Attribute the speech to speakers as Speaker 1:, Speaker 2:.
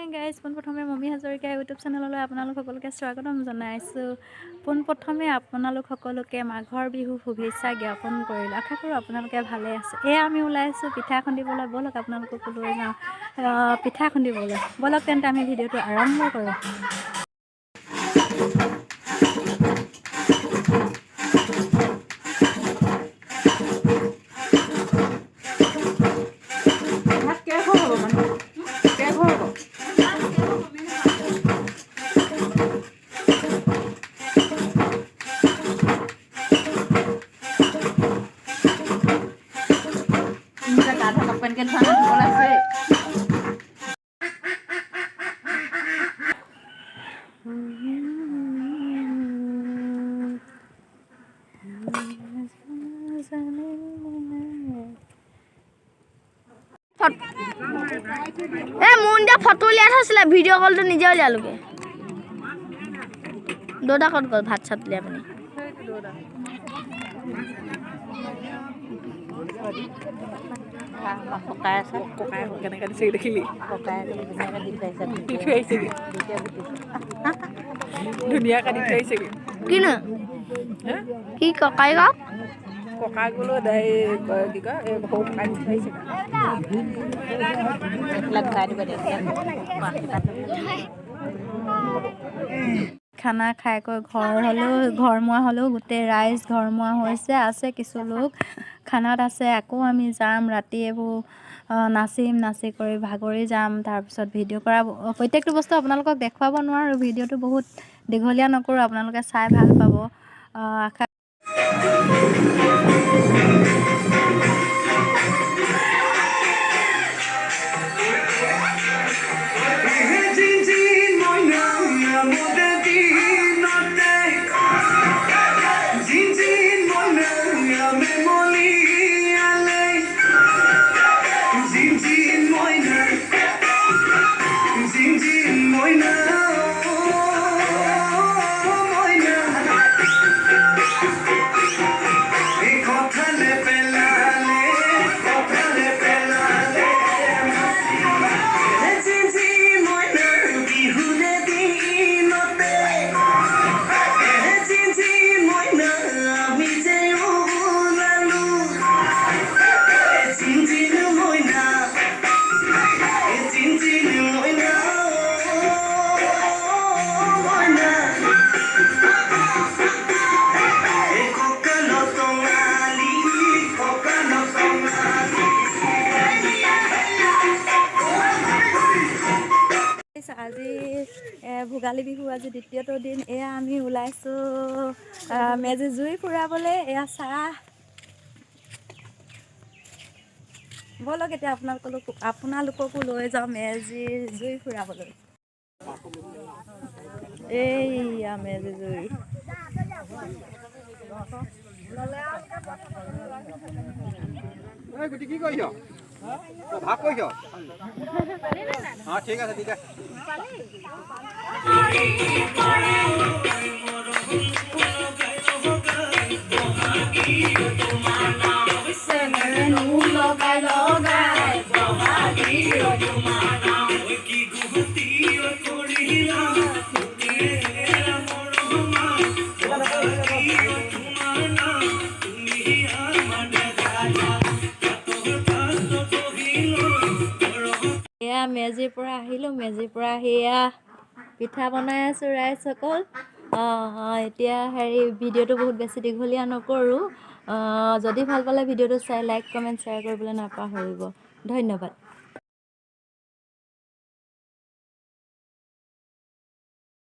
Speaker 1: Morning guys পোনপ্ৰথমে মমী Hazarika YouTube চেনেললৈ আপোনালোক সকলোকে স্বাগতম জনাইছোঁ। পোনপ্ৰথমে আপোনালোক সকলোকে মাঘৰ বিহু শুভেচ্ছা জ্ঞাপন কৰিলোঁ। আশা কৰোঁ আপোনালোকে ভালে আছে। এয়া আমি ওলাইছোঁ পিঠা খুন্দিবলৈ। ব'লক আপোনালোককো লৈ যাওঁ পিঠা খুন্দিবলৈ। ব'লক তেন্তে আমি ভিডিঅ'টো আৰম্ভ কৰোঁ।
Speaker 2: মুন্ডা ফটো উলিয়াই থৈছিলে ভিডিঅ' কলটো নিজে উলিয়ালোগে। দৌদা ক'ত গ'ল ভাত চাত উলিয়াই পিনি?
Speaker 1: কেনেকৈ দিছে দেখিলি? ধুনীয়াকৈ দি থৈ আহিছেগৈ।
Speaker 2: কিনো কি ককাই কওক
Speaker 1: ককাক বোলো কি কয় এই সৰু ককাই দি থৈ আহিছেগৈ। খানা খাইকৈ ঘৰমুৱা হ'লেও গোটেই ৰাইজ ঘৰমুৱা হৈছে। আছে কিছু লোক খানাত আছে। আকৌ আমি যাম ৰাতি এইবোৰ নাচি কৰি ভাগৰি যাম। তাৰপিছত ভিডিঅ' কৰা প্ৰত্যেকটো বস্তু আপোনালোকক দেখুৱাব নোৱাৰোঁ। ভিডিঅ'টো বহুত দীঘলীয়া নকৰোঁ, আপোনালোকে চাই ভাল পাব। আশা আজি ভোগালী বিহু আজি দ্বিতীয়টো দিন। এয়া আমি ওলাইছোঁ মেজি জুই ফুৰাবলৈ। এয়া চাহ ব'লক এতিয়া আপোনালোককো লৈ যাওঁ মেজি জুই ফুৰাবলৈ। এইয়া মেজি জুই
Speaker 3: কি কৰিছ? ভাগ কৰিছ? ঠিক আছে ঠিক আছে।
Speaker 1: এয়া মেজিৰ পৰা আহিলোঁ। মেজিৰ পৰা আহি এয়া পিঠা বনাই আছোঁ ৰাইজসকল। এতিয়া ভিডিঅ'টো বহুত বেছি দীঘলীয়া নকৰোঁ। যদি ভাল পালে ভিডিঅ'টো চাই লাইক কমেণ্ট শ্বেয়াৰ কৰিবলৈ নাপাহৰিব। ধন্যবাদ।